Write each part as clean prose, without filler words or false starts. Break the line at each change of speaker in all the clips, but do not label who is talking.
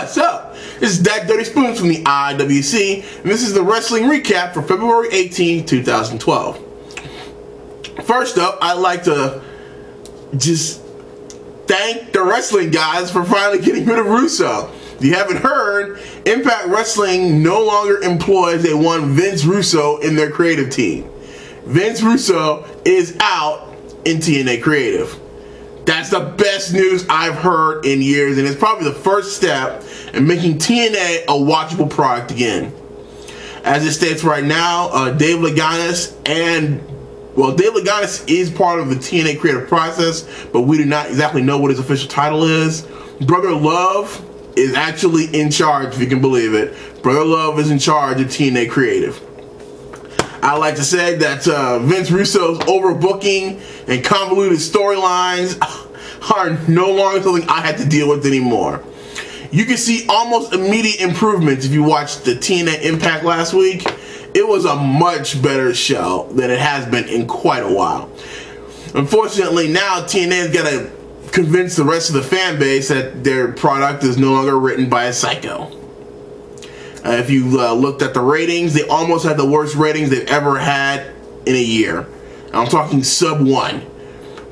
What's up? This is Dak Dirty Spoons from the IWC, and this is the wrestling recap for February 18, 2012. First up, I'd like to just thank the wrestling guys for finally getting rid of Russo. If you haven't heard, Impact Wrestling no longer employs a one Vince Russo in their creative team. Vince Russo is out in TNA Creative. That's the best news I've heard in years, and it's probably the first step in making TNA a watchable product again. As it states right now, Dave Laganis is part of the TNA creative process, but we do not exactly know what his official title is. Brother Love is actually in charge, if you can believe it. Brother Love is in charge of TNA Creative. I like to say that Vince Russo's overbooking and convoluted storylines are no longer something I have to deal with anymore. You can see almost immediate improvements if you watched the TNA Impact last week. It was a much better show than it has been in quite a while. Unfortunately, now TNA's got to convince the rest of the fan base that their product is no longer written by a psycho. If you looked at the ratings, they almost had the worst ratings they've ever had in a year. I'm talking sub 1.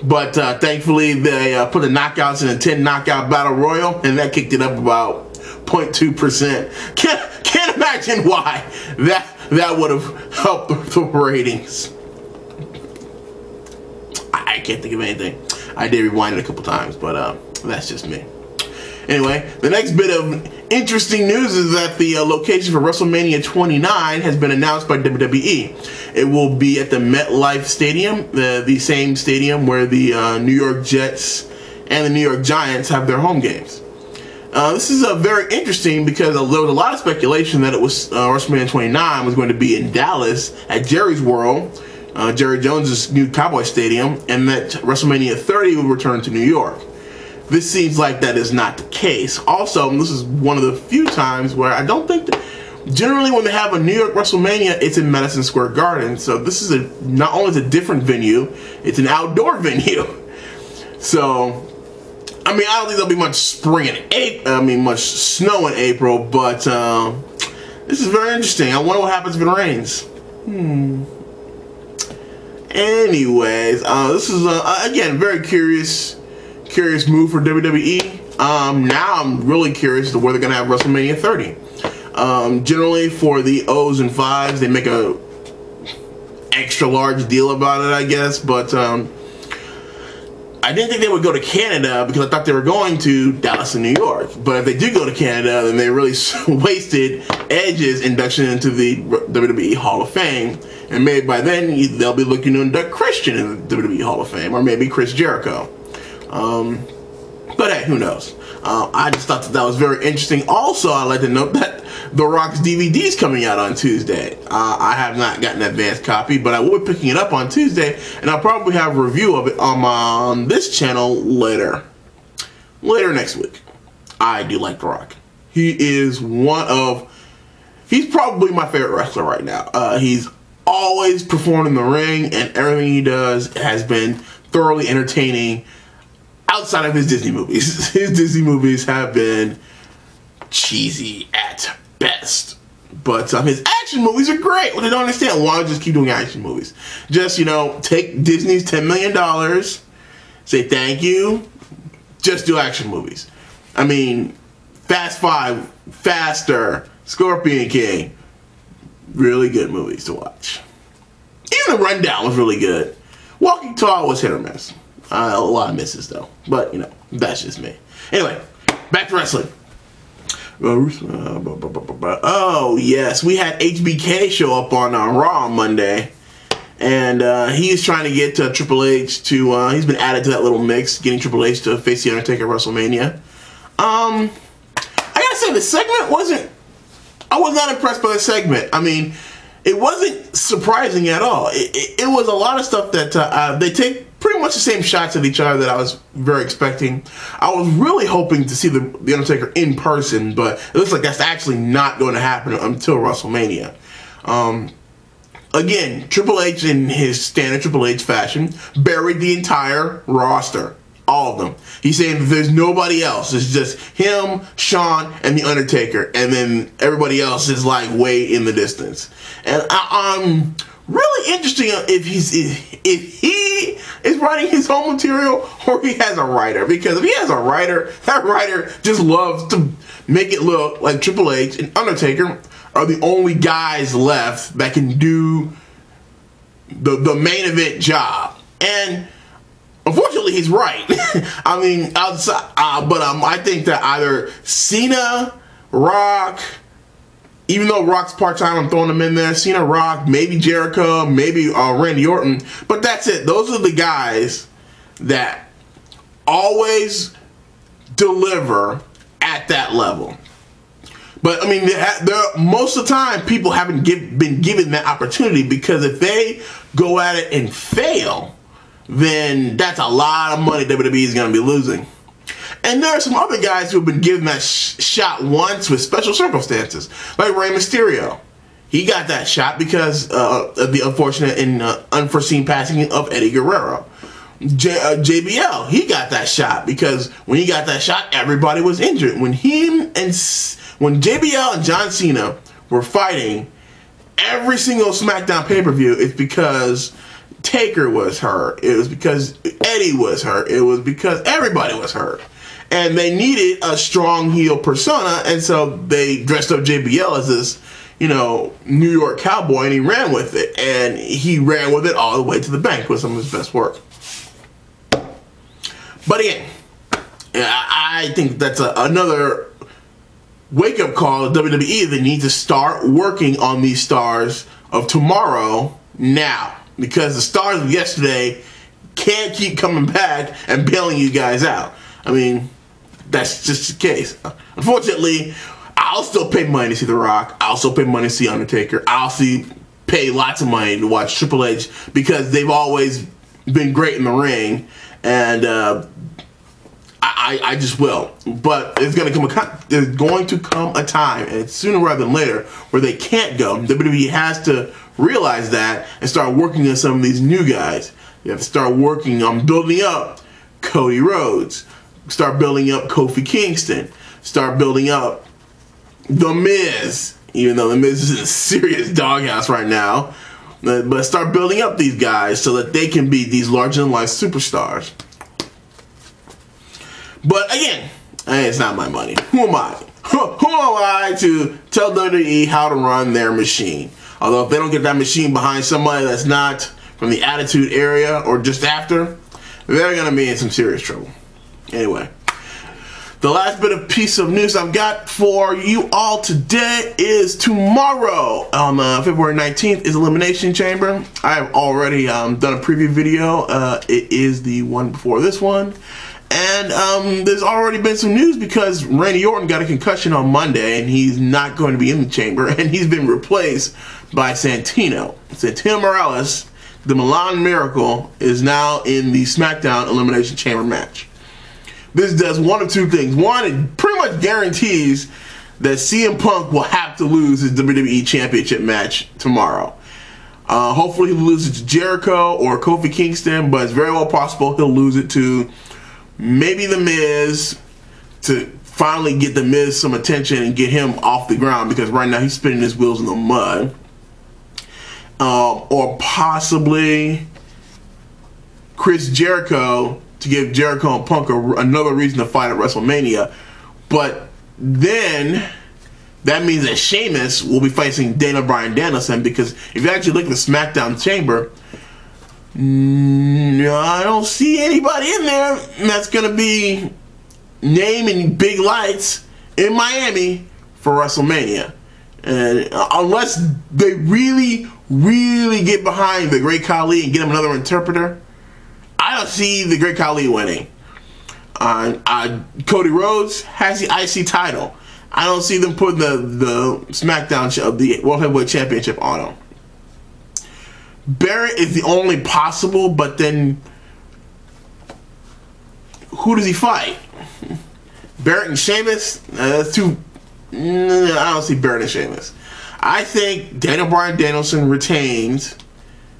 But thankfully, they put the knockouts in a 10 knockout battle royal, and that kicked it up about 0.2%. Can't imagine why that would have helped the ratings. I can't think of anything. I did rewind it a couple times, but that's just me. Anyway, the next bit of interesting news is that the location for WrestleMania 29 has been announced by WWE. It will be at the MetLife Stadium, the same stadium where the New York Jets and the New York Giants have their home games. This is very interesting because there was a lot of speculation that it was WrestleMania 29 was going to be in Dallas at Jerry's World, Jerry Jones's new Cowboy Stadium, and that WrestleMania 30 would return to New York. This seems like that is not the case. Also, this is one of the few times where I don't think that generally when they have a New York WrestleMania, it's in Madison Square Garden. So this is not only is a different venue, it's an outdoor venue. So, I mean, I don't think there'll be much much snow in April, but this is very interesting. I wonder what happens if it rains. Anyways, this is again very curious move for WWE. Now I'm really curious to where they're gonna have WrestleMania 30. Generally for the O's and 5s, they make a extra large deal about it, I guess, but I didn't think they would go to Canada because I thought they were going to Dallas and New York. But if they do go to Canada, then they really wasted Edge's induction into the WWE Hall of Fame. And maybe by then they'll be looking to induct Christian in the WWE Hall of Fame, or maybe Chris Jericho. But hey, who knows? I just thought that was very interesting. Also, I'd like to note that The Rock's DVD is coming out on Tuesday. I have not gotten an advanced copy, but I will be picking it up on Tuesday, and I'll probably have a review of it on this channel later next week. I do like The Rock. He's probably my favorite wrestler right now. He's always performed in the ring, and everything he does has been thoroughly entertaining. Outside of his Disney movies. His Disney movies have been cheesy at best. But his action movies are great. Well, they don't understand why just keep doing action movies. Just, take Disney's $10 million, say thank you, just do action movies. I mean, Fast 5, Faster, Scorpion King, really good movies to watch. Even The Rundown was really good. Walking Tall was hit or miss. A lot of misses though, but that's just me. Anyway, back to wrestling. Oh yes, we had HBK show up on Raw on Monday, and he's trying to get Triple H to. He's been added to that little mix, getting Triple H to face the Undertaker at WrestleMania. I gotta say, the segment wasn't. I was not impressed by the segment. I mean, it wasn't surprising at all. It was a lot of stuff that they take pretty much the same shots at each other that I was very expecting. I was really hoping to see the Undertaker in person, but it looks like that's actually not going to happen until WrestleMania. Again, Triple H in his standard Triple H fashion buried the entire roster. All of them. He's saying that there's nobody else. It's just him, Shawn, and The Undertaker. And then everybody else is like way in the distance. And I'm really interested if he is writing his own material or he has a writer. Because if he has a writer, that writer just loves to make it look like Triple H and Undertaker are the only guys left that can do the main event job. And unfortunately, he's right. I mean, outside, I think that either Cena, Rock, even though Rock's part-time, I'm throwing him in there. Cena, Rock, maybe Jericho, maybe Randy Orton. But that's it. Those are the guys that always deliver at that level. But, I mean, most of the time, people haven't been given that opportunity, because if they go at it and fail, then that's a lot of money WWE is going to be losing. And there are some other guys who have been given that shot once with special circumstances, like Rey Mysterio. He got that shot because of the unfortunate and unforeseen passing of Eddie Guerrero. JBL, he got that shot because when he got that shot, everybody was injured. When JBL and John Cena were fighting every single SmackDown pay-per-view, it's because Taker was hurt. It was because Eddie was hurt. It was because everybody was hurt. And they needed a strong heel persona, and so they dressed up JBL as this, you know, New York cowboy, and he ran with it. And he ran with it all the way to the bank with some of his best work. But again, I think that's another wake-up call to WWE. They need to start working on these stars of tomorrow now, because the stars of yesterday can't keep coming back and bailing you guys out. I mean, that's just the case. Unfortunately, I'll still pay money to see The Rock. I'll still pay money to see Undertaker. I'll pay lots of money to watch Triple H, because they've always been great in the ring, and I just will. But there's going to come a time, and sooner rather than later, where they can't go. WWE has to realize that and start working on some of these new guys. You have to start working on building up Cody Rhodes, start building up Kofi Kingston, start building up The Miz, even though The Miz is in a serious doghouse right now. But start building up these guys so that they can be these larger-than-life superstars. But again, it's not my money. Who am I? Who am I to tell WWE how to run their machine? Although if they don't get that machine behind somebody that's not from the Attitude Era or just after, they're going to be in some serious trouble. Anyway, the last bit of piece of news I've got for you all today is tomorrow, on February 19th, is Elimination Chamber. I have already done a preview video. It is the one before this one. And there's already been some news because Randy Orton got a concussion on Monday and he's not going to be in the chamber, and he's been replaced by Santino. Santino Morales, the Milan Miracle, is now in the SmackDown Elimination Chamber match. This does one of two things. One, it pretty much guarantees that CM Punk will have to lose his WWE Championship match tomorrow. Hopefully he'll lose it to Jericho or Kofi Kingston, but it's very well possible he'll lose it to maybe The Miz, to finally get The Miz some attention and get him off the ground, because right now he's spinning his wheels in the mud. Or possibly Chris Jericho, to give Jericho and Punk another reason to fight at WrestleMania. But then that means that Sheamus will be facing Daniel Bryan Danielson, because if you actually look at the SmackDown Chamber, I don't see anybody in there that's going to be naming big lights in Miami for WrestleMania. And unless they really, really get behind the Great Khali and get him another interpreter, I don't see the Great Khali winning. Cody Rhodes has the IC title. I don't see them putting the SmackDown show, the World Heavyweight Championship on him. Barrett is the only possible, but then who does he fight? Barrett and Sheamus? That's too... I don't see Barrett and Sheamus. I think Daniel Bryan Danielson retains.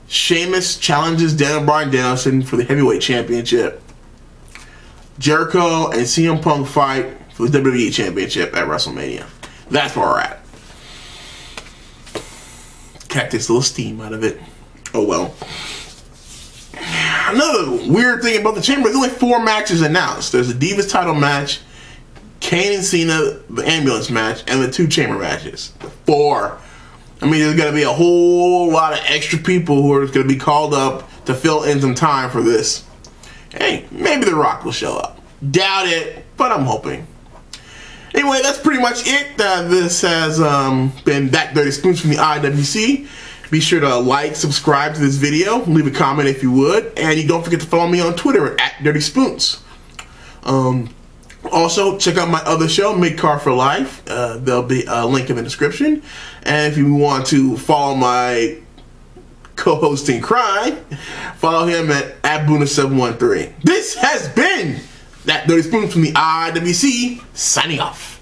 Sheamus challenges Daniel Bryan Danielson for the Heavyweight Championship. Jericho and CM Punk fight for the WWE Championship at WrestleMania. That's where we're at. Cat takes a little steam out of it. Oh well. Another weird thing about the Chamber, there's only 4 matches announced. There's a Divas title match, Kane and Cena, the ambulance match, and the 2 Chamber matches. 4. I mean, there's going to be a whole lot of extra people who are going to be called up to fill in some time for this. Hey, maybe The Rock will show up. Doubt it, but I'm hoping. Anyway, that's pretty much it. This has been That Dirty Spoons from the IWC. Be sure to like, subscribe to this video, leave a comment if you would, and you don't forget to follow me on Twitter at Dirty Spoons. Also, check out my other show, Mid Car for Life. There'll be a link in the description. And if you want to follow my co-host in crime, follow him at Boona713. This has been That Dirty Spoons from the IWC, signing off.